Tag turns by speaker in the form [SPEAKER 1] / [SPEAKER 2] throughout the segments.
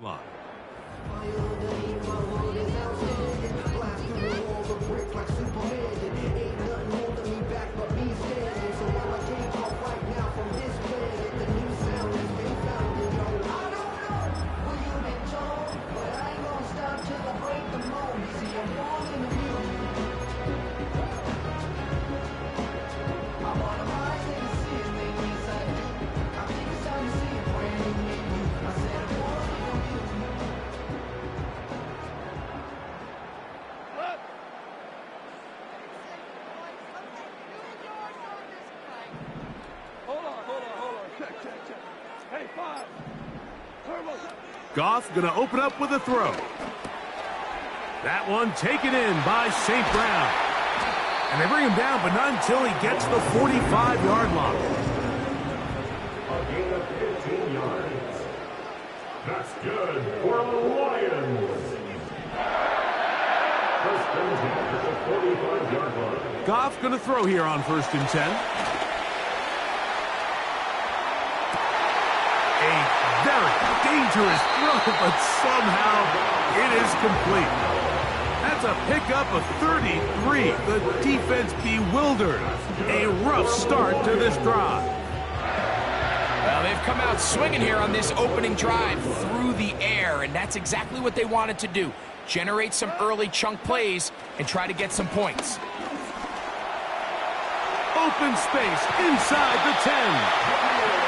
[SPEAKER 1] Line. Goff going to open up with a throw. That one taken in by St. Brown. And they bring him down, but not until he gets the 45-yard line.
[SPEAKER 2] A gain of 15 yards. That's good for the Lions. First and 10 at the 45-yard line.
[SPEAKER 1] Goff going to throw here on 1st and 10. Very dangerous throw, but somehow it is complete. That's a pickup of 33. The defense bewildered. A rough start to this drive.
[SPEAKER 3] Well, they've come out swinging here on this opening drive through the air, and that's exactly what they wanted to do. Generate some early chunk plays and try to get some points.
[SPEAKER 1] Open space inside the 10.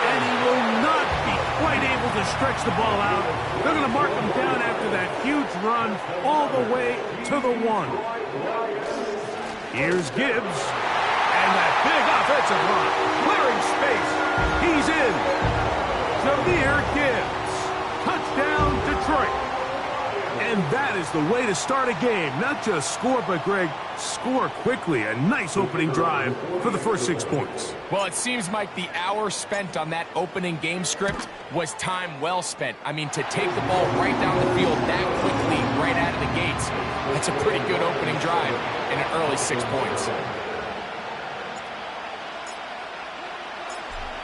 [SPEAKER 1] And he will not be quite able to stretch the ball out. They're going to mark him down after that huge run all the way to the 1. Here's Gibbs. And that big offensive line. Clearing space. He's in. Jahmyr Gibbs. Touchdown, Detroit. And that is the way to start a game. Not just score, but, Greg, score quickly. A nice opening drive for the first 6 points.
[SPEAKER 3] Well, it seems like the hour spent on that opening game script was time well spent. I mean, to take the ball right down the field that quickly, right out of the gates, that's a pretty good opening drive and an early 6 points.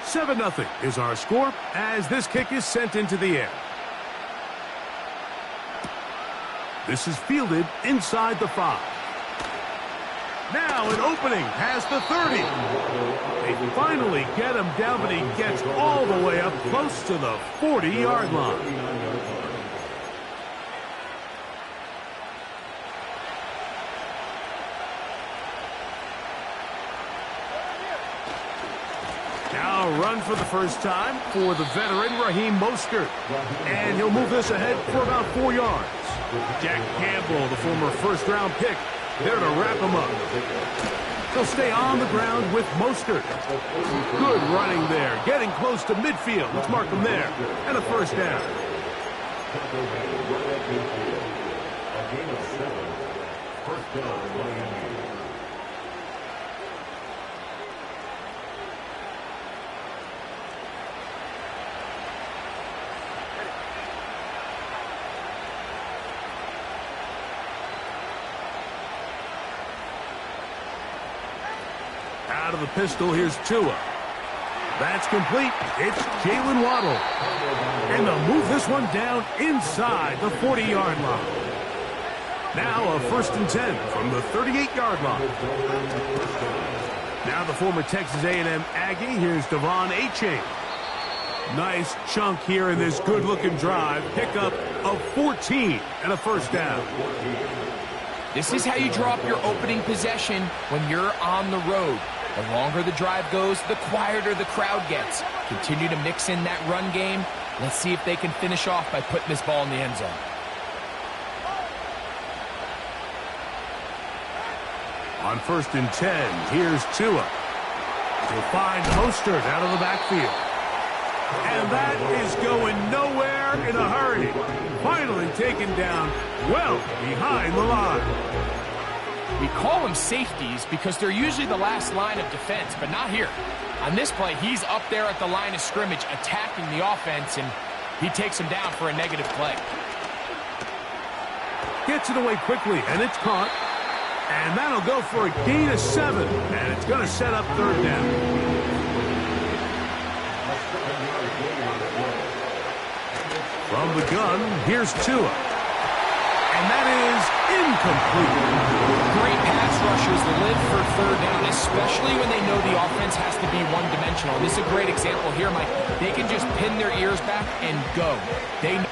[SPEAKER 1] 7-0 is our score as this kick is sent into the air. This is fielded inside the 5. Now an opening past the 30. They finally get him down, but he gets all the way up close to the 40-yard line. Now a run for the first time for the veteran Raheem Mostert. And he'll move this ahead for about 4 yards. Jack Campbell, the former first-round pick, there to wrap him up. He'll stay on the ground with Mostert. Good running there, getting close to midfield. Let's mark him there. And a first down.
[SPEAKER 2] A gain of 7. First down, Miami.
[SPEAKER 1] Out of the pistol, here's Tua. That's complete. It's Jalen Waddle. And they'll move this one down inside the 40-yard line. Now a 1st and 10 from the 38-yard line. Now the former Texas A&M Aggie. Here's Devon Achane. Nice chunk here in this good-looking drive. Pickup of 14 and a first down.
[SPEAKER 3] This is how you draw up your opening possession when you're on the road. The longer the drive goes, the quieter the crowd gets. Continue to mix in that run game. Let's see if they can finish off by putting this ball in the end zone.
[SPEAKER 1] On 1st and 10, here's Tua. He'll find Mostert out of the backfield. And that is going nowhere in a hurry. Finally taken down well behind the line.
[SPEAKER 3] We call them safeties because they're usually the last line of defense, but not here. On this play, he's up there at the line of scrimmage attacking the offense, and he takes him down for a negative play.
[SPEAKER 1] Gets it away quickly, and it's caught. And that'll go for a gain of 7, and it's going to set up 3rd down. From the gun, here's Tua. And that is incomplete.
[SPEAKER 3] Great pass rushers live for 3rd down, especially when they know the offense has to be one-dimensional. This is a great example here, Mike. They can just pin their ears back and go. They know.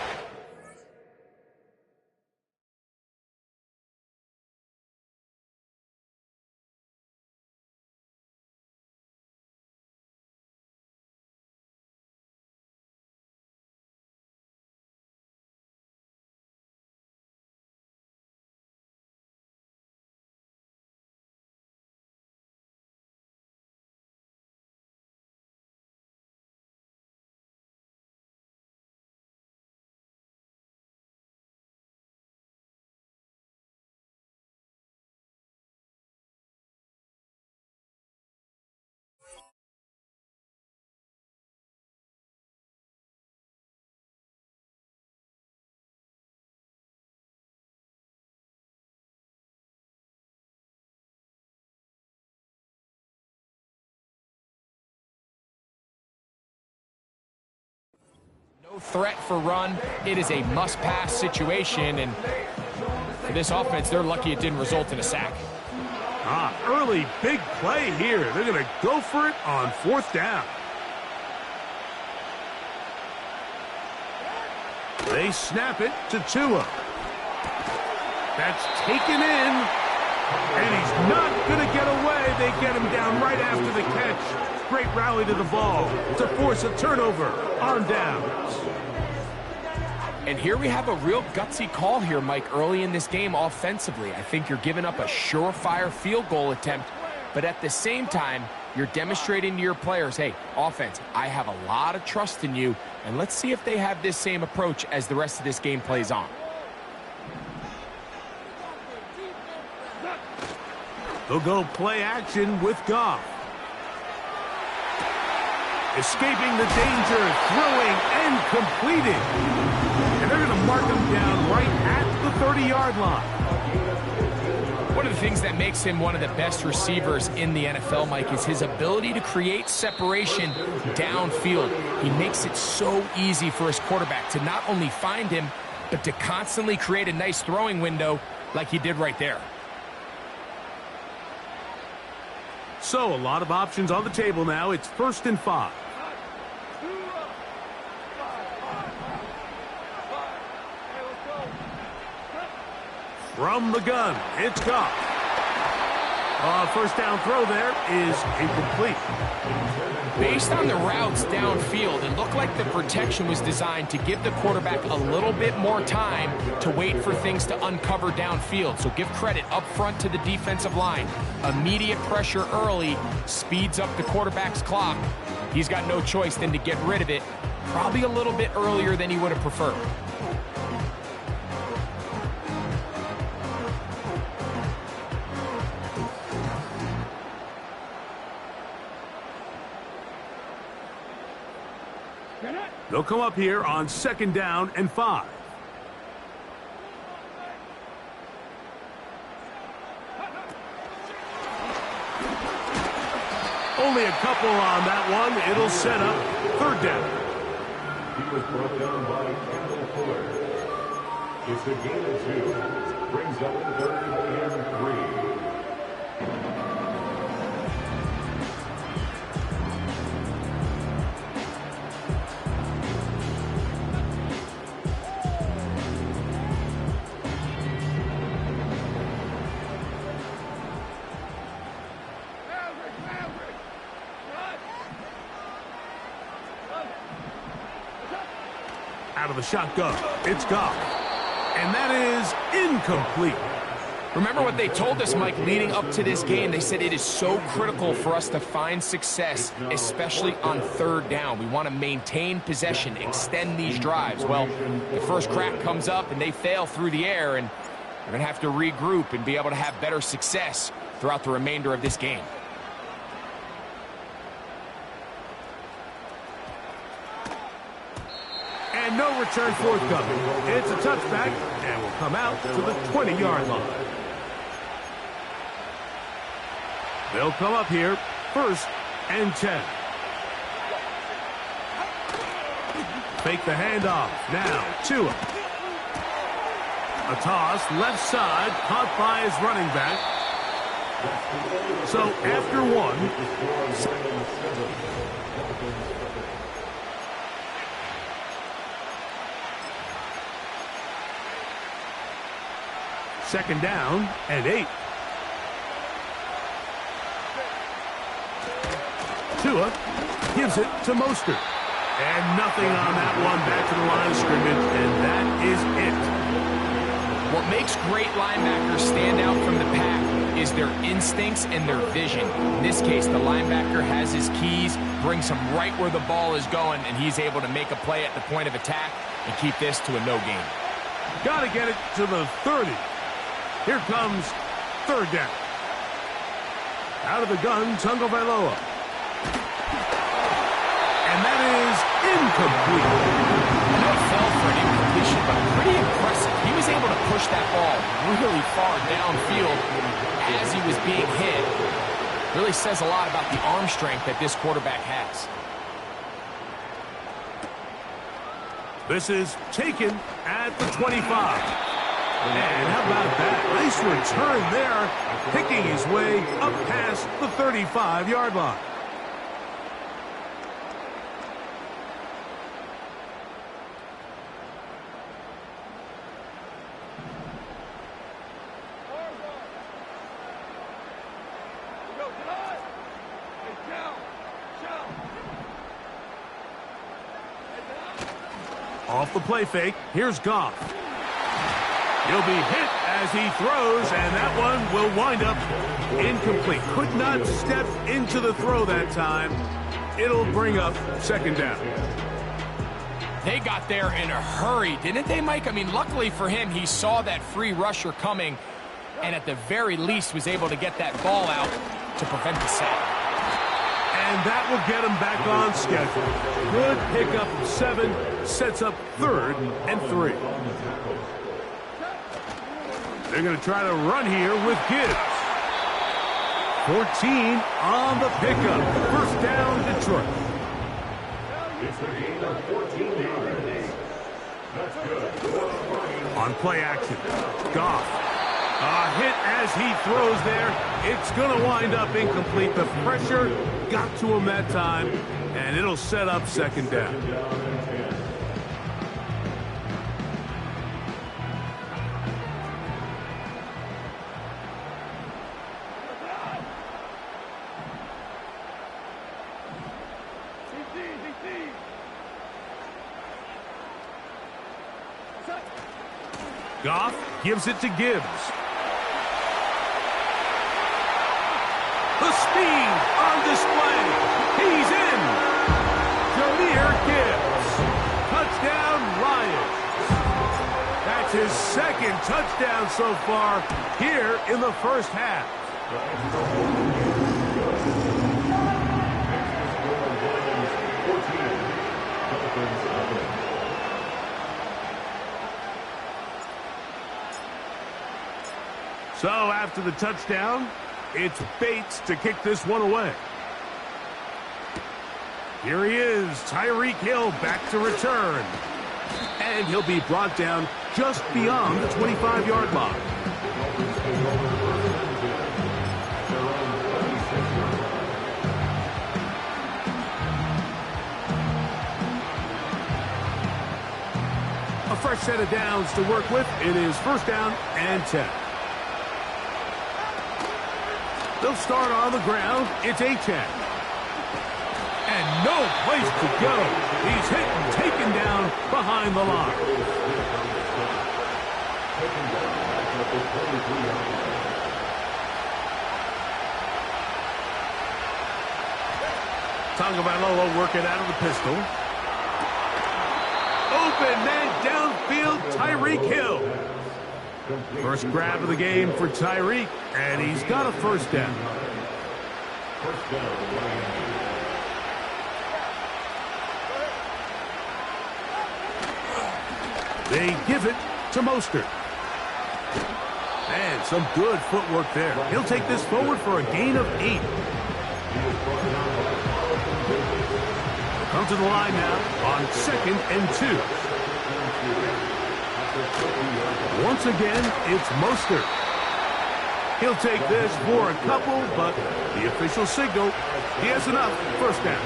[SPEAKER 3] No threat for run. It is a must-pass situation, and for this offense, they're lucky it didn't result in a sack.
[SPEAKER 1] Early big play here. They're going to go for it on 4th down. They snap it to Tua. That's taken in, and he's not going to get away. They get him down right after the catch. Great rally to the ball to force a turnover on downs.
[SPEAKER 3] And here we have a real gutsy call here, Mike, early in this game offensively. I think you're giving up a surefire field goal attempt, but at the same time, you're demonstrating to your players, hey, offense, I have a lot of trust in you, and let's see if they have this same approach as the rest of this game plays on.
[SPEAKER 1] They'll go play action with Goff. Escaping the danger, throwing and completing. And they're going to mark him down right at the 30-yard line.
[SPEAKER 3] One of the things that makes him one of the best receivers in the NFL, Mike, is his ability to create separation downfield. He makes it so easy for his quarterback to not only find him, but to constantly create a nice throwing window like he did right there.
[SPEAKER 1] So, a lot of options on the table now. It's 1st and 5. From the gun, it's Goff. First down throw there is incomplete.
[SPEAKER 3] Based on the routes downfield, it looked like the protection was designed to give the quarterback a little bit more time to wait for things to uncover downfield. So give credit up front to the defensive line. Immediate pressure early speeds up the quarterback's clock. He's got no choice than to get rid of it, probably a little bit earlier than he would have preferred.
[SPEAKER 1] They'll come up here on 2nd down and 5. Only a couple on that one. It'll set up 3rd down.
[SPEAKER 2] He was brought down by Campbell Fuller. It's a gain of 2. Brings up 3rd and 3.
[SPEAKER 1] Out of the shotgun, it's Goff. And that is incomplete.
[SPEAKER 3] Remember what they told us, Mike, leading up to this game. They said it is so critical for us to find success, especially on 3rd down. We want to maintain possession, extend these drives. Well, the first crack comes up and they fail through the air, and they're going to have to regroup and be able to have better success throughout the remainder of this game.
[SPEAKER 1] And no return forthcoming. It's a touchback and will come out to the 20-yard line. They'll come up here 1st and 10. Fake the handoff. Now, Tua. A toss, left side, caught by his running back. So, after 1... Second down and 8. Tua gives it to Mostert. And nothing on that one, back to the line of scrimmage, and that is it.
[SPEAKER 3] What makes great linebackers stand out from the pack is their instincts and their vision. In this case, the linebacker has his keys, brings him right where the ball is going, and he's able to make a play at the point of attack and keep this to a no gain.
[SPEAKER 1] Got to get it to the 30. Here comes 3rd down. Out of the gun, Tagovailoa. And that is incomplete.
[SPEAKER 3] I know it fell for an incompletion, but pretty impressive. He was able to push that ball really far downfield as he was being hit. Really says a lot about the arm strength that this quarterback has.
[SPEAKER 1] This is taken at the 25. And how about that? Nice return there, picking his way up past the 35-yard line. Off the play fake, here's Goff. He'll be hit as he throws, and that one will wind up incomplete. Could not step into the throw that time. It'll bring up 2nd down.
[SPEAKER 3] They got there in a hurry, didn't they, Mike? I mean, luckily for him, he saw that free rusher coming, and at the very least was able to get that ball out to prevent the sack.
[SPEAKER 1] And that will get him back on schedule. Good pickup of 7, sets up 3rd and 3. They're going to try to run here with Gibbs. 14 on the pickup. 1st down, Detroit.
[SPEAKER 2] It's a gain of 14 yards. That's good.
[SPEAKER 1] On play action, Goff. A hit as he throws there. It's going to wind up incomplete. The pressure got to him that time, and it'll set up second down. Goff gives it to Gibbs. The speed on display. He's in. Jahmyr Gibbs. Touchdown, Lions. That's his second touchdown so far here in the first half. So after the touchdown, it's Bates to kick this one away. Here he is, Tyreek Hill back to return. And he'll be brought down just beyond the 25-yard line. A fresh set of downs to work with. It is first down and 10. They'll start on the ground. It's Achane. And no place to go. He's hit and taken down behind the line. Tagovailoa working out of the pistol. Open man downfield, Tyreek Hill. First grab of the game for Tyreek, and he's got a first down. They give it to Mostert. And some good footwork there. He'll take this forward for a gain of 8. Come to the line now on 2nd and 2. Once again, it's Mostert. He'll take this for a couple, but the official signal, he has enough. First down.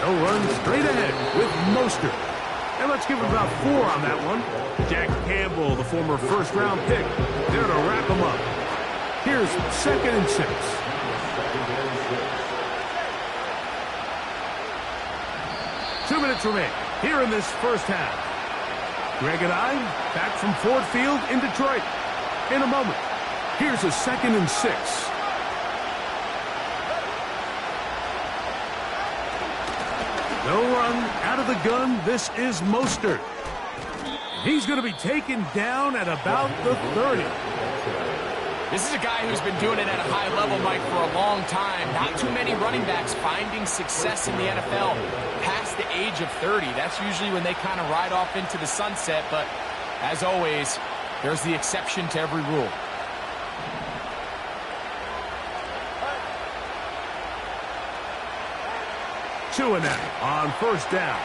[SPEAKER 1] They'll run straight ahead with Mostert. And let's give him about 4 on that one. Jack Campbell, the former first-round pick, there to wrap him up. Here's 2nd and 6. Two minutes remain here in this first half. Greg and I back from Ford Field in Detroit. In a moment, here's a 2nd and 6. No run out of the gun. This is Mostert. He's going to be taken down at about the 30.
[SPEAKER 3] This is a guy who's been doing it at a high level, Mike, for a long time. Not too many running backs finding success in the NFL past the age of 30. That's usually when they kind of ride off into the sunset, but as always, there's the exception to every rule.
[SPEAKER 1] Chewing that on first down.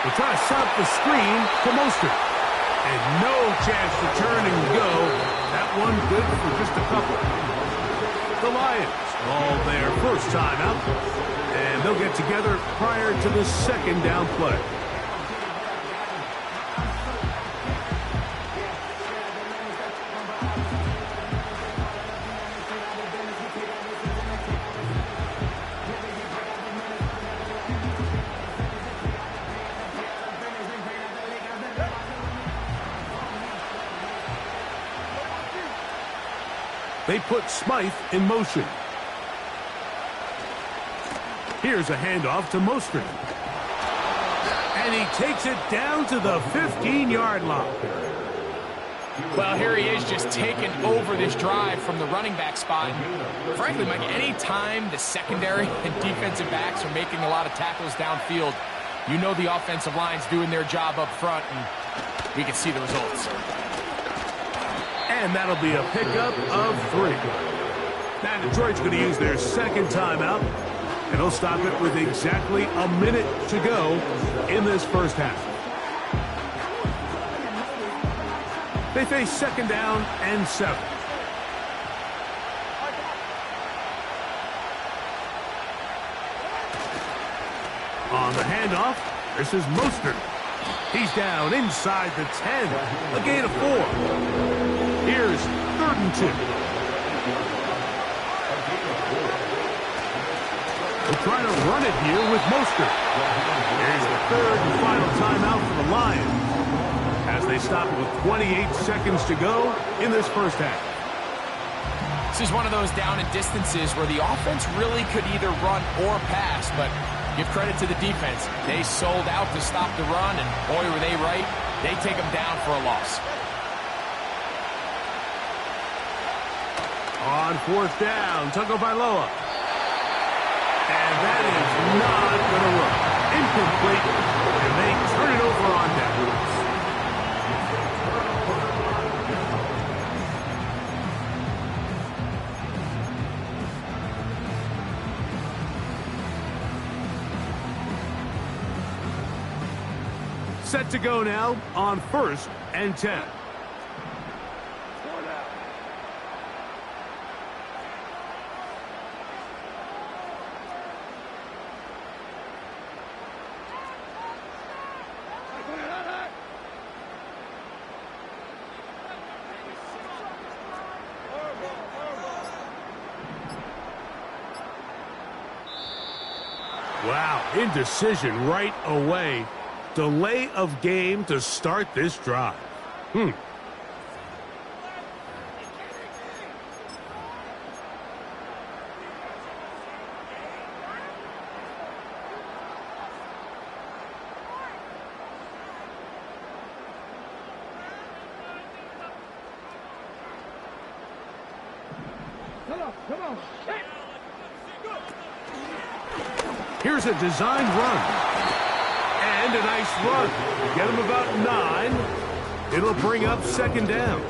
[SPEAKER 1] They try to set up the screen to Mostert. And no chance to turn and go. That one good for just a couple. The Lions all their first time out. And they'll get together prior to the second down play. They put Smythe in motion. Here's a handoff to Mostert. And he takes it down to the 15-yard line.
[SPEAKER 3] Well, here he is just taking over this drive from the running back spot. And frankly, Mike, any time the secondary and defensive backs are making a lot of tackles downfield, you know the offensive line's doing their job up front, and we can see the results.
[SPEAKER 1] And that'll be a pickup of 3. Now Detroit's going to use their second timeout, and they'll stop it with exactly a minute to go in this first half. They face second down and 7. On the handoff, this is Mostert. He's down inside the 10. A gain of 4. Here's 3rd and 2. We're trying to run it here with Mostert. Here's the 3rd and final timeout for the Lions, as they stop it with 28 seconds to go in this first half.
[SPEAKER 3] This is one of those down and distances where the offense really could either run or pass, but give credit to the defense. They sold out to stop the run, and boy, were they right. They take them down for a loss.
[SPEAKER 1] On 4th down, Tagovailoa. And that is not going to work. Incomplete, and they turn it over on downs. Set to go now on 1st and 10. Wow, indecision right away. Delay of game to start this drive. Come on. Here's a designed run. And a nice run. Get him about 9. It'll bring up second down.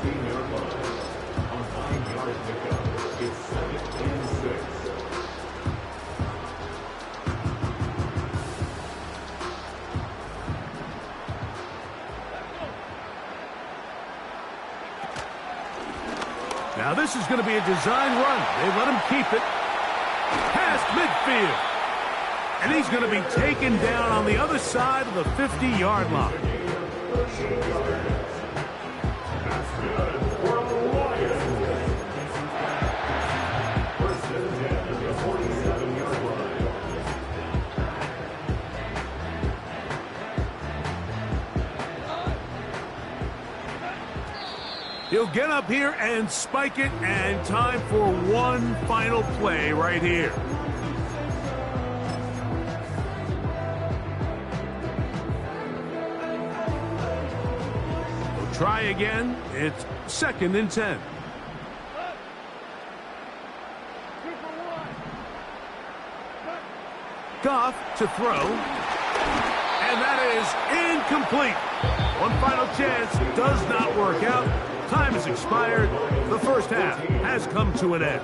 [SPEAKER 1] Now this is going to be a design run. They let him keep it. Past midfield. And he's going to be taken down on the other side of the 50-yard line. He'll get up here and spike it, and time for one final play right here. Try again. It's 2nd and 10. Goff to throw. And that is incomplete. One final chance does not work out. Time has expired. The first half has come to an end.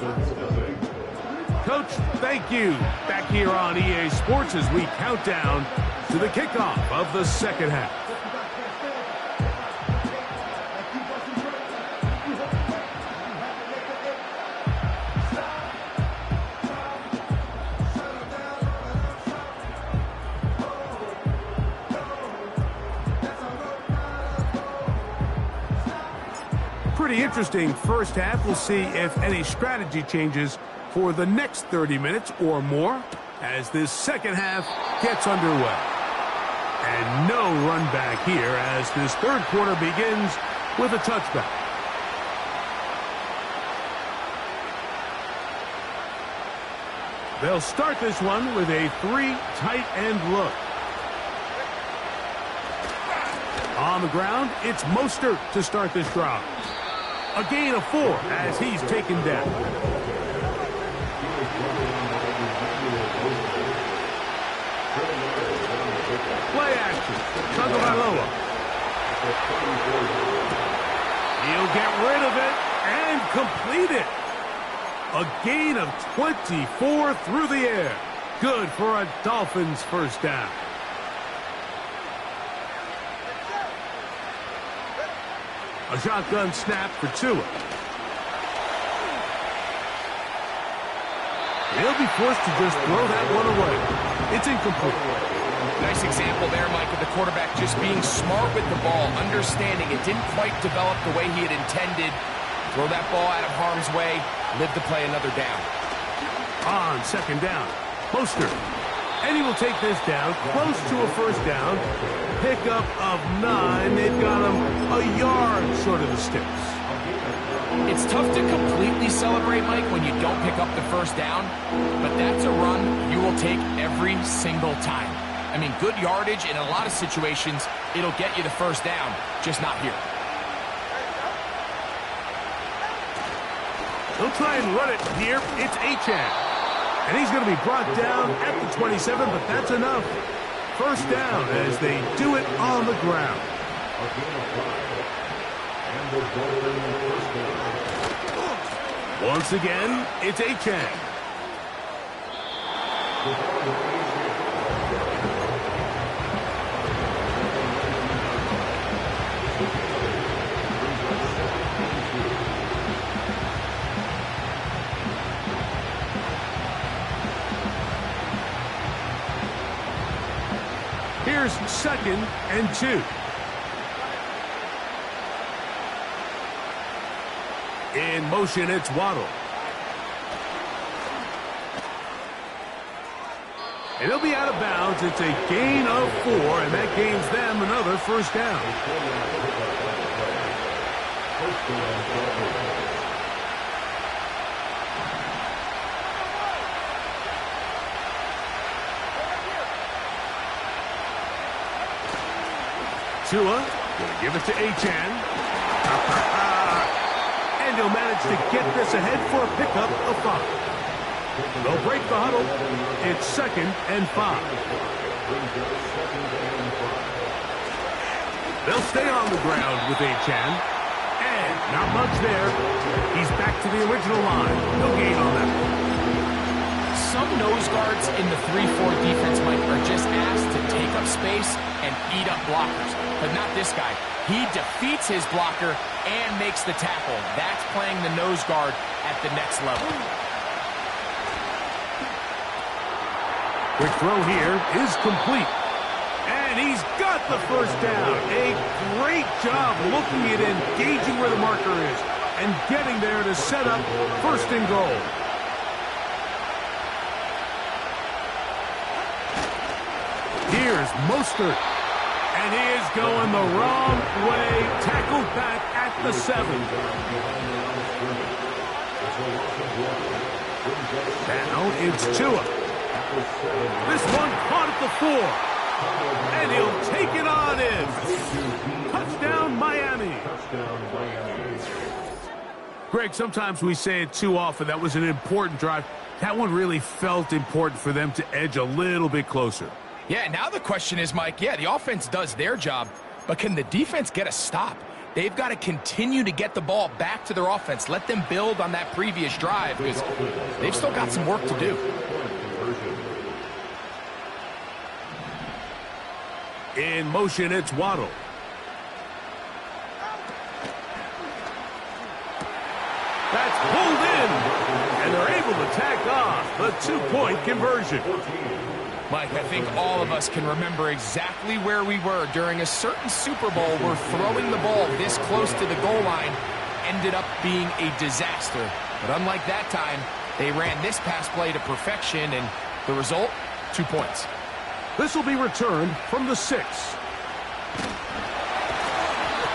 [SPEAKER 1] Coach, thank you. Back here on EA Sports as we count down to the kickoff of the second half. Pretty interesting first half. We'll see if any strategy changes for the next 30 minutes or more as this second half gets underway. And no run back here as this third quarter begins with a touchback. They'll start this one with a 3 tight end look. On the ground, it's Mostert to start this drive. A gain of 4 as he's taken down. Play action. Tagovailoa. He'll get rid of it and complete it. A gain of 24 through the air. Good for a Dolphins first down. A shotgun snap for Tua. He'll be forced to just throw that one away. It's incomplete.
[SPEAKER 3] Nice example there, Mike, of the quarterback just being smart with the ball, understanding it didn't quite develop the way he had intended. Throw that ball out of harm's way, live to play another down.
[SPEAKER 1] On second down, Mostert. And he will take this down, close to a first down. Pickup of 9. They've got him a yard short of the sticks.
[SPEAKER 3] It's tough to completely celebrate, Mike, when you don't pick up the first down, but that's a run you will take every single time. I mean, good yardage in a lot of situations, it'll get you the first down, just not here.
[SPEAKER 1] He'll try and run it here. It's Achane. And he's going to be brought down at the 27, but that's enough. First down as they do it on the ground. Once again, it's Achane. Here's 2nd and 2. In motion, it's Waddle. And he'll be out of bounds. It's a gain of 4, and that gains them another first down. Tua, gonna give it to Achane. And he'll manage to get this ahead for a pickup of 5. They'll break the huddle. It's 2nd and 5. They'll stay on the ground with Achane. And not much there. He's back to the original line. No gain on that one.
[SPEAKER 3] Some nose guards in the 3-4 defense, Mike, are just asked to take up space and eat up blockers. But not this guy. He defeats his blocker and makes the tackle. That's playing the nose guard at the next level.
[SPEAKER 1] Quick throw here is complete. And he's got the first down. A great job looking at engaging where the marker is and getting there to set up 1st and goal. Here's Mostert. And he is going the wrong way. Tackled back at the 7. Now it's Tua. This one caught at the 4. And he'll take it on in. Touchdown, Miami. Greg, sometimes we say it too often. That was an important drive. That one really felt important for them to edge a little bit closer.
[SPEAKER 3] Yeah, now the question is, Mike, yeah, the offense does their job, but can the defense get a stop? They've got to continue to get the ball back to their offense. Let them build on that previous drive because they've still got some work to do.
[SPEAKER 1] In motion, it's Waddle. That's pulled in, and they're able to tack off the 2-point conversion.
[SPEAKER 3] Mike, I think all of us can remember exactly where we were during a certain Super Bowl where throwing the ball this close to the goal line ended up being a disaster. But unlike that time, they ran this pass play to perfection, and the result, 2 points.
[SPEAKER 1] This will be returned from the 6.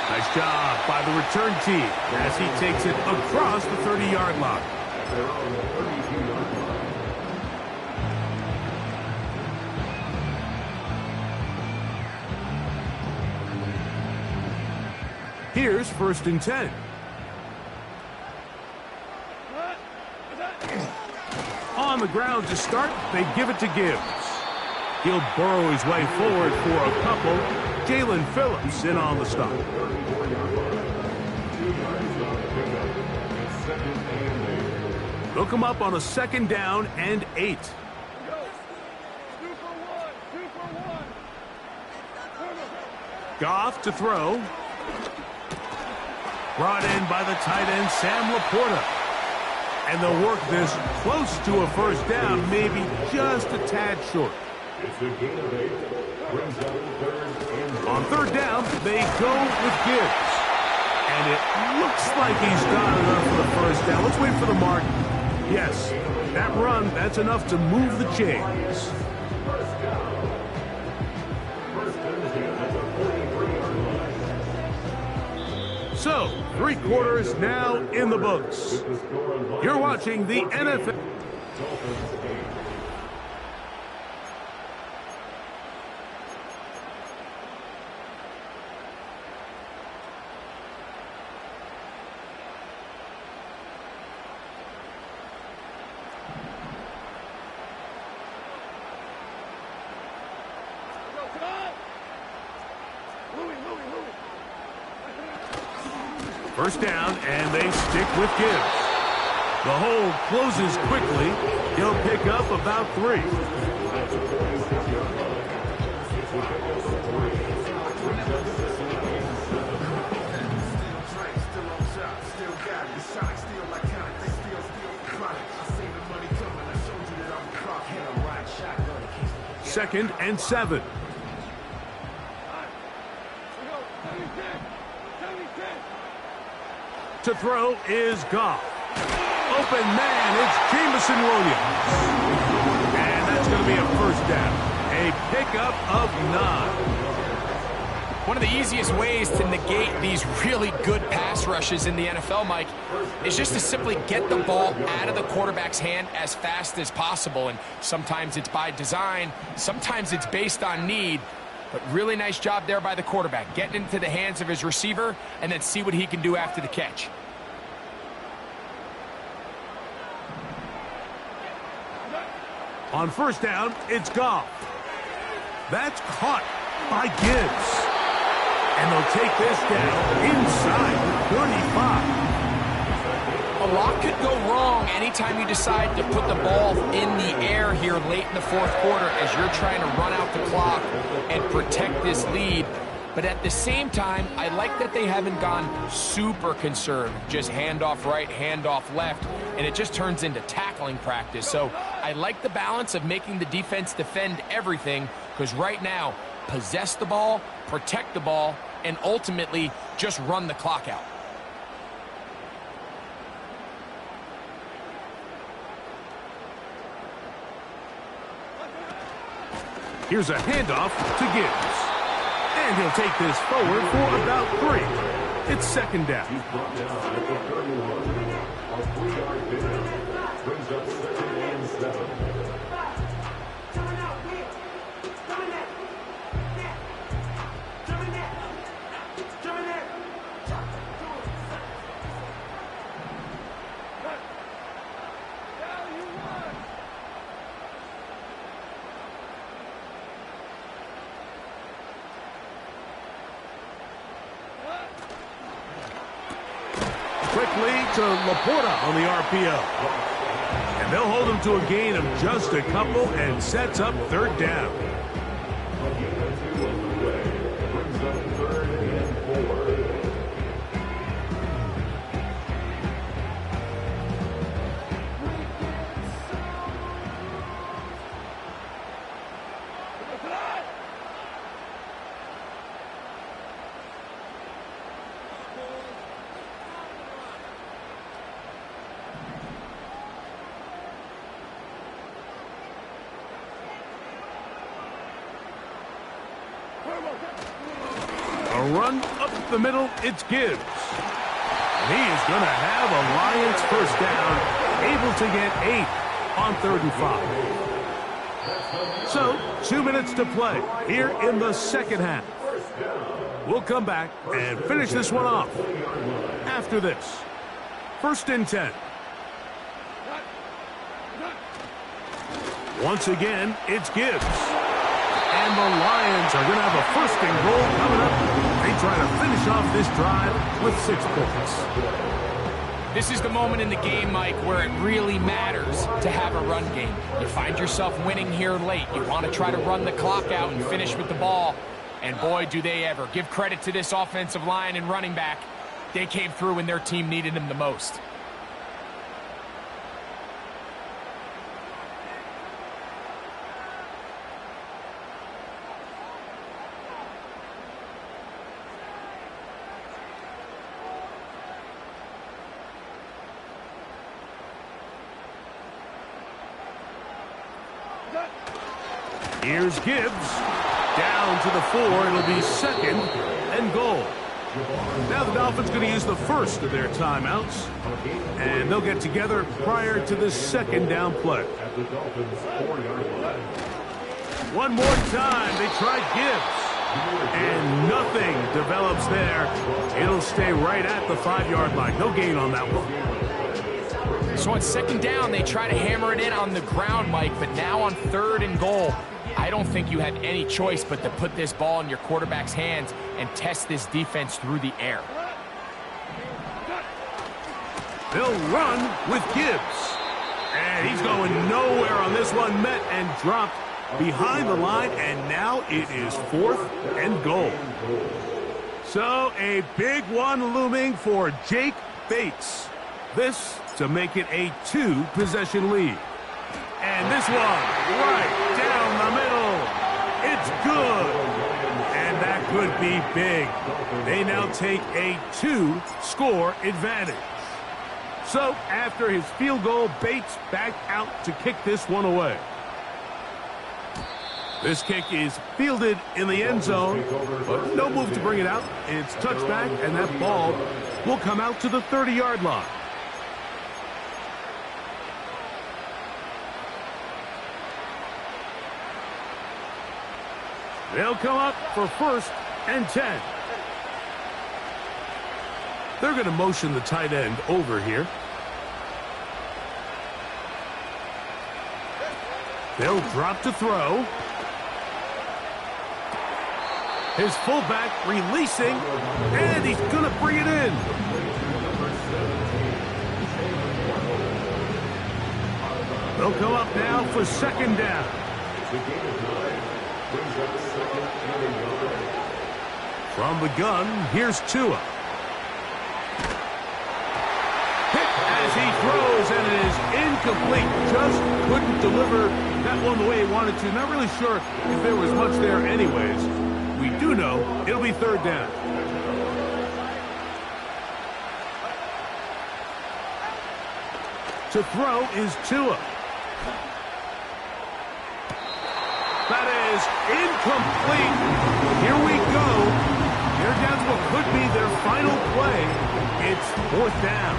[SPEAKER 1] Nice job by the return team as he takes it across the 30-yard line. Here's 1st and 10. On the ground to start, they give it to Gibbs. He'll burrow his way forward for a couple. Jalen Phillips in on the stop. Hook him up on a 2nd down and 8. Goff to throw. Brought in by the tight end, Sam Laporta. And they'll work this close to a first down, maybe just a tad short.
[SPEAKER 2] It's a gain of 8. Brings up third and
[SPEAKER 1] On third down, they go with Gibbs. And it looks like he's done enough for the first down. Let's wait for the mark. Yes, that run, that's enough to move the chains.
[SPEAKER 2] first down. First and 10 at the 43-yard line.
[SPEAKER 1] So, 3 quarters now in the books.
[SPEAKER 2] With the score on line,
[SPEAKER 1] You're watching the NFL.
[SPEAKER 2] Dolphins 8.
[SPEAKER 1] First down, and they stick with Gibbs. The hold closes quickly. He'll pick up about 3. Second and 7. To throw is Goff. Open man, it's Jameson Williams. And that's going to be a first down. A pickup of 9.
[SPEAKER 3] One of the easiest ways to negate these really good pass rushes in the NFL, Mike, is just to simply get the ball out of the quarterback's hand as fast as possible. And sometimes it's by design, sometimes it's based on need. But really nice job there by the quarterback, getting into the hands of his receiver and then see what he can do after the catch.
[SPEAKER 1] On first down, it's Goff. That's caught by Gibbs. And they'll take this down inside the 35.
[SPEAKER 3] A lot could go wrong anytime you decide to put the ball in the air here late in the fourth quarter as you're trying to run out the clock and protect this lead. But at the same time, I like that they haven't gone super conservative, just handoff right, handoff left, and it just turns into tackling practice. So I like the balance of making the defense defend everything, because right now, possess the ball, protect the ball, and ultimately just run the clock out.
[SPEAKER 1] Here's a handoff to Gibbs. And he'll take this forward for about 3. It's second down.
[SPEAKER 2] He's brought down at the 31. A 3-yard pickup. Brings up second and 7.
[SPEAKER 1] Quickly to Laporta on the RPO. And they'll hold him to a gain of just a couple and sets up third down.
[SPEAKER 2] A gain of 2 on the way. Brings up third and 4.
[SPEAKER 1] A run up the middle, it's Gibbs. And he is going to have a Lions first down, able to get 8 on 3rd and 5. So, 2 minutes to play here in the second half. We'll come back and finish this one off after this. 1st and 10. Once again, it's Gibbs. And the Lions are going to have a 1st and goal coming up. They try to finish off this drive with 6 points.
[SPEAKER 3] This is the moment in the game, Mike, where it really matters to have a run game. You find yourself winning here late. You want to try to run the clock out and finish with the ball. And boy, do they ever. Give credit to this offensive line and running back. They came through when their team needed him the most.
[SPEAKER 1] Here's Gibbs. Down to the 4. It'll be 2nd and goal. Now the Dolphins going to use the first of their timeouts. And they'll get together prior to the 2nd down play. One more time. They try Gibbs. And nothing develops there. It'll stay right at the 5-yard line. No gain on that one.
[SPEAKER 3] So on 2nd down, they try to hammer it in on the ground, Mike. But now on 3rd and goal, I don't think you have any choice but to put this ball in your quarterback's hands and test this defense through the air.
[SPEAKER 1] They'll run with Gibbs. And he's going nowhere on this one. Met and dropped behind the line. And now it is 4th and goal. So a big one looming for Jake Bates. This to make it a 2-possession lead. And this one right down the middle. It's good. And that could be big. They now take a 2-score advantage. So after his field goal, Bates back out to kick this one away. This kick is fielded in the end zone, but no move to bring it out. It's touchback, and that ball will come out to the 30-yard line. They'll come up for 1st and 10. They're going to motion the tight end over here. They'll drop to throw. His fullback releasing, and he's going to bring it in. They'll come up now for 2nd down. From the gun, here's Tua. Hit as he throws, and it is incomplete. Just couldn't deliver that one the way he wanted to. Not really sure if there was much there anyways. We do know it'll be 3rd down. To throw is Tua. That is incomplete. Here we go. They're down to what could be their final play. It's 4th down.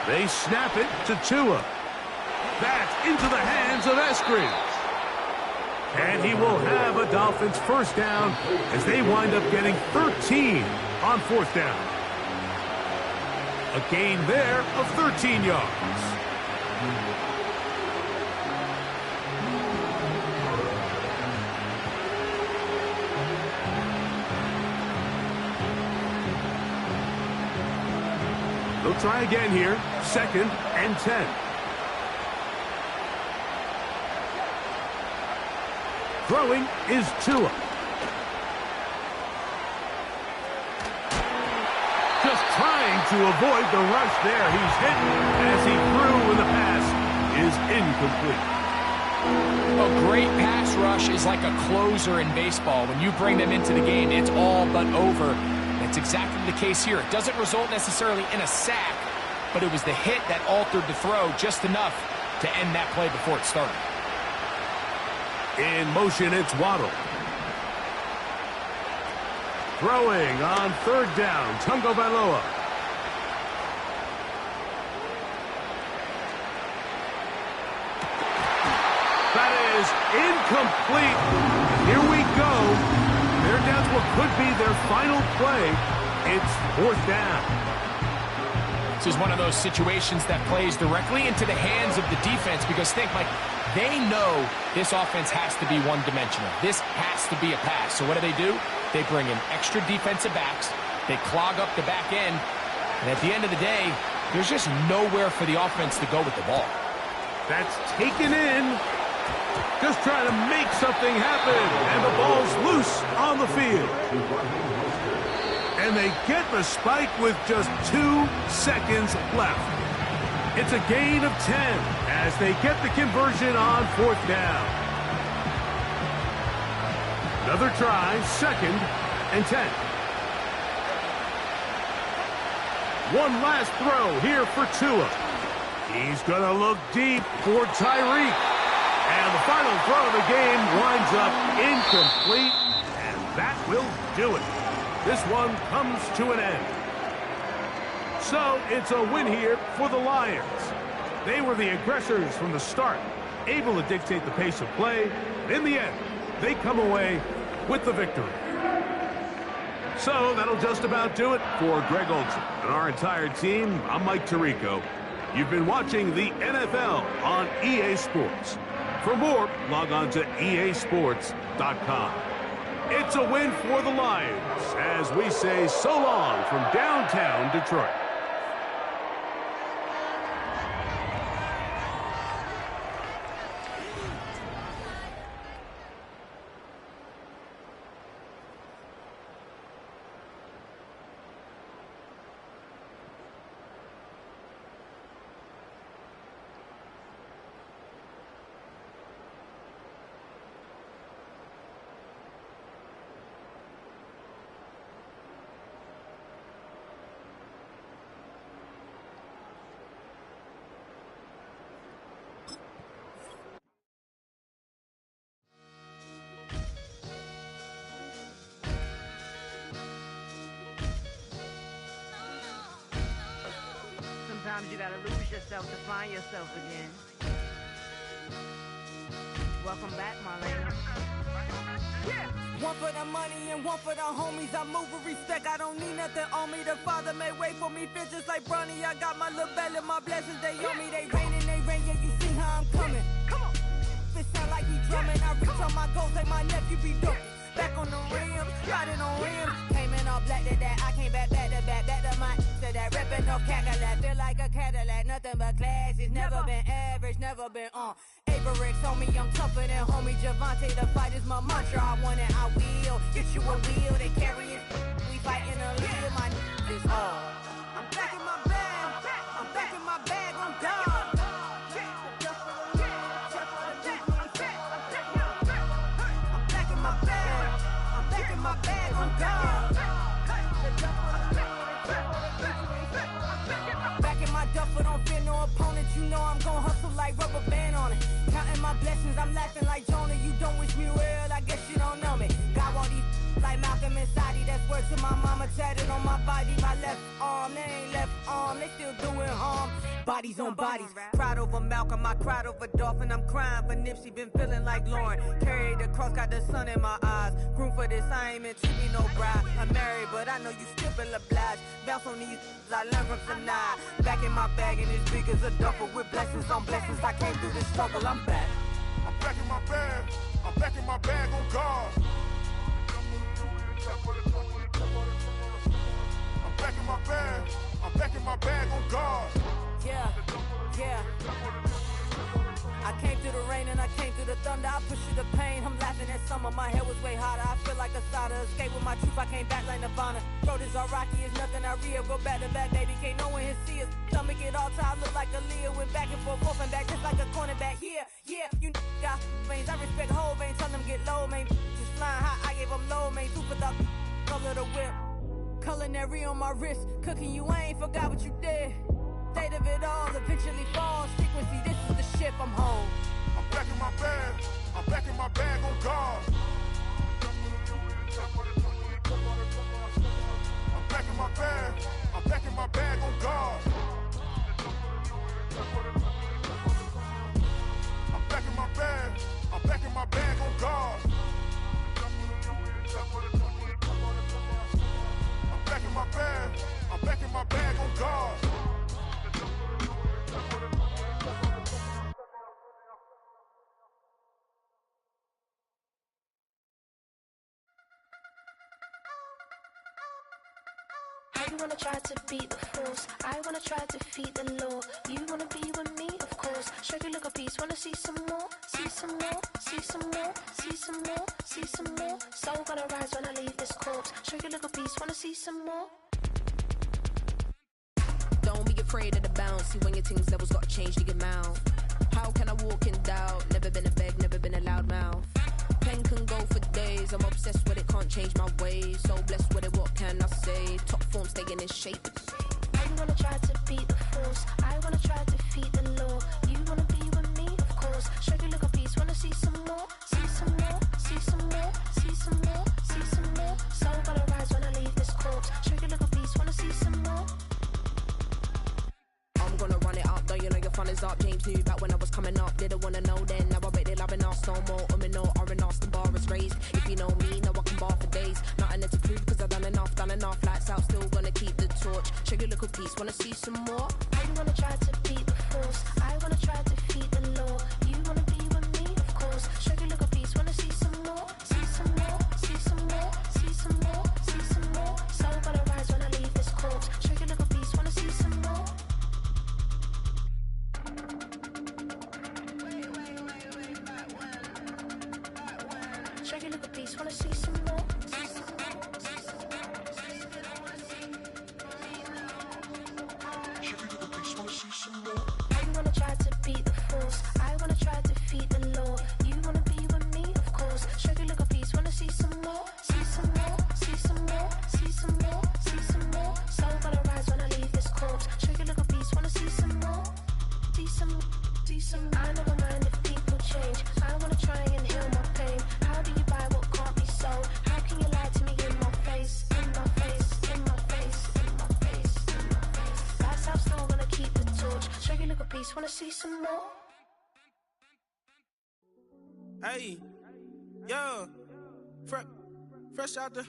[SPEAKER 1] They snap it to Tua. That's into the hands of Eskridge. And he will have a Dolphins 1st down as they wind up getting 13 on 4th down. A gain there of 13 yards. They'll try again here. 2nd and 10. Throwing is Tua. Just trying to avoid the rush there. He's hit as he threw when the pass is incomplete.
[SPEAKER 3] A great pass rush is like a closer in baseball. When you bring them into the game, it's all but over. That's exactly the case here. It doesn't result necessarily in a sack, but it was the hit that altered the throw just enough to end that play before it started.
[SPEAKER 1] In motion, it's Waddle. Throwing on 3rd down, Tungo Bailoa. That is incomplete. Here we go. They're down to what could be their final play. It's 4th down.
[SPEAKER 3] This is one of those situations that plays directly into the hands of the defense because think, Mike, they know this offense has to be one-dimensional. This has to be a pass. So what do? They bring in extra defensive backs. They clog up the back end. And at the end of the day, there's just nowhere for the offense to go with the ball.
[SPEAKER 1] That's taken in, Just trying to make something happen, and the ball's loose on the field. And they get the spike with just 2 seconds left. It's a gain of 10 as they get the conversion on 4th down. Another try, 2nd and 10. One last throw here for Tua. He's going to look deep for Tyreek. And the final throw of the game winds up incomplete, and that will do it. This one comes to an end. So it's a win here for the Lions. They were the aggressors from the start, able to dictate the pace of play. In the end, they come away with the victory. So that'll just about do it for Greg Olson and our entire team. I'm Mike Tirico. You've been watching the NFL on EA Sports. For more, log on to easports.com. It's a win for the Lions as we say so long from downtown Detroit.
[SPEAKER 4] Sometimes you gotta lose yourself to find yourself again. Welcome back, Marlena.
[SPEAKER 5] Yeah. One for the money and one for the homies. I move with respect, I don't need nothing on me. The Father may wait for me, bitch, just like Bronny. I got my little belly, my blessings, they on me. They rain and they rain, yeah, you see how I'm coming. Come on. It sound like he drumming. I reach on my goals like my nephew be dope. Back on the rims, riding on rims. Came in all black to that, I came back to my to that ripping no Cadillac. Feel like a Cadillac, nothing but class. It's never been average, never been on. Averix on me, I'm tougher than homie Javante. The fight is my mantra, I want it, I will. Get you a wheel, they carry it. We fighting a lead, my is all. I'm back in my bag, I'm back in my bag, I'm done. My bag, I'm gone. Back in my duffel, don't fear no opponent. You know I'm gon' hustle like rubber band on it. Counting my blessings, I'm laughing like Jonah. You don't wish me well, I guess you don't know me. Got all these like Malcolm and Sadie. That's word to my mama, tatted on my body. My left arm, they ain't left arm, they still doing harm. Bodies on bodies, proud over Malcolm, I cried over Dolphin. I'm crying for Nipsey, been feeling like Lauren. Carried the cross, got the sun in my eyes. Groom for this, I ain't meant to be no bride. I'm married, but I know you still feel obliged. Bounce on these, I learned from tonight. Back in my bag, and it's big as a duffel. With blessings on blessings, I came through this struggle, I'm back.
[SPEAKER 6] I'm back in my bag, I'm back in my bag on guard. I'm back in my bag, I'm back in my bag on guard.
[SPEAKER 5] Yeah, yeah. I came through the rain and I came through the thunder. I pushed through the pain, I'm laughing at summer. My head was way hotter, I feel like a starter. Escape with my truth, I came back like Nirvana. Throat is all rocky, it's nothing I real. Go back to back, baby, can't no one here see us. Stomach it all time, look like a Leah. Went back and forth and back, just like a cornerback. Yeah, yeah, you got veins, I respect whole veins. Tell them get low, man. Just flying high, I gave them low, man. Super the color the whip. Culinary on my wrist, cooking you, I ain't forgot what you did. State of it all, eventually falls. Frequency, this is the ship, I'm home.
[SPEAKER 6] I'm back in my bag, I'm back in my bag on guard. I'm back in my bag, I'm back in my bag on guard. I'm back in my bag, I'm back in my bag on guard. I'm back in my bag, I'm back in my bag on guard.
[SPEAKER 7] You wanna try to beat the force, I wanna try to defeat the law. You wanna be with me, of course. Show you look a piece piece, wanna see some more, see some more, see some more, see some more, see some more. Soul gonna rise when I leave this corpse. Show you a little piece, wanna see some more. Don't be afraid of the bounce. See when your things levels gotta change to get mouth. How can I walk in doubt? Never been a beg, never been a loud mouth. Pen can go for days. I'm obsessed with it, can't change my ways. So blessed with it, what can I say? Top form staying in shape. I wanna try to beat the force. I wanna try to defeat the law. You wanna be with me, of course. Show you look a piece, wanna see some more, see some more, see some more, see some more, see some more. Soul gonna rise when I leave this corpse. Show you look a piece, wanna see some more. I'm gonna run it up, though you know your fun is up. James knew back when I was coming up, didn't wanna know then. Now I bet they're loving us no more. No R&R, the bar is raised. If you know me, know I can bar for days. Nothing to prove cause I've done enough. Lights out, still gonna keep the torch. Show you a little piece, wanna see some more? I wanna try to beat the force. I wanna try to defeat the law. You wanna be with me, of course. Show you a little piece, wanna see some more? See some more, see some more, see some more, see some more. Soul gonna rise when I leave this corpse. Show you a little piece, wanna see some more? Show you a little piece, wanna see some more? I wanna try to beat the force. I wanna try to defeat the law. You wanna be with me, of course. Show you a little piece, wanna see some more? See some more, see some more, see some more, see some more. Soul gonna rise when I leave this corpse. Show you a little piece, wanna see some more? See some, see some. I never mind if people change. I wanna try and heal my pain. How do you buy what can't be sold? How can you lie to me in my face? In my face, in my face, in my face, in my face. That's how still gonna keep the torch. Show you a little piece, wanna see some more?
[SPEAKER 8] Hey, yo, fresh out the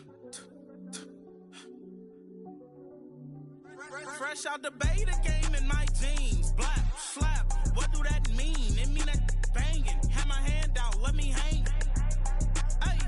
[SPEAKER 8] fresh out the beta game in my jeans. Black, slap, what do that mean? It mean that banging. Have my hand out, let me hang. Hey,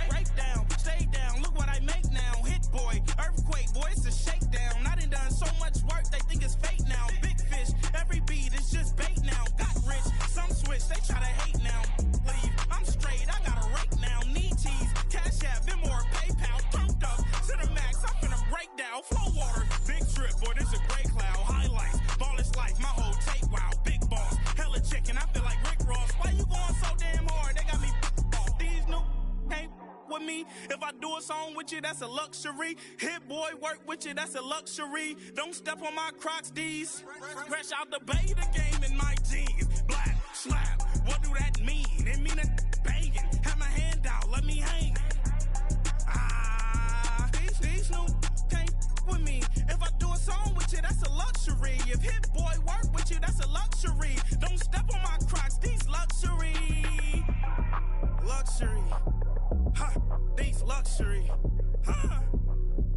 [SPEAKER 8] break down, stay down. Look what I make now. Hit boy, earthquake, boy, it's a shakedown. I done so much work, they think it's fake now. Big fish, every beat is just bait now. Got rich, some switch, they try to hate now. Leave, I'm straight, I got a rake now. Need cheese, cash app, Venmo or PayPal. Turned up to the max, I'm finna break down. Flow water, big trip, boy, this a gray cloud. Highlights, ball is life, my whole tape, wow. Big boss, hella chicken, I feel like Rick Ross. Why you going so damn hard? They got me off. These new can't with me. If I do a song with you, that's a luxury. Hit boy, work with you, that's a luxury. Don't step on my Crocs, D's. Fresh out the beta game in my jeans. Black, slap, what do that mean? It mean that banging. Have my hand out, let me hang. These new can't with me. If I do a song with you, that's a luxury. If hit boy work with you, that's a luxury. Don't step on my Crocs, these luxury. Luxury. Ha, these luxury. Ha,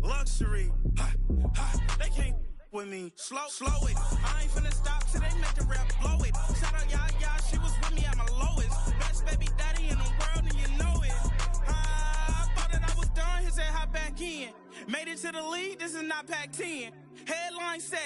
[SPEAKER 8] luxury. Ha, ha, they can't with me. Slow it. I ain't finna stop till they make the rap blow it. Shout out Yaya, she was with me at my lowest. Best baby daddy in the world and you know it. I thought that I was done, he said hop back in. Made it to the league, this is not Pac-10. Headline set.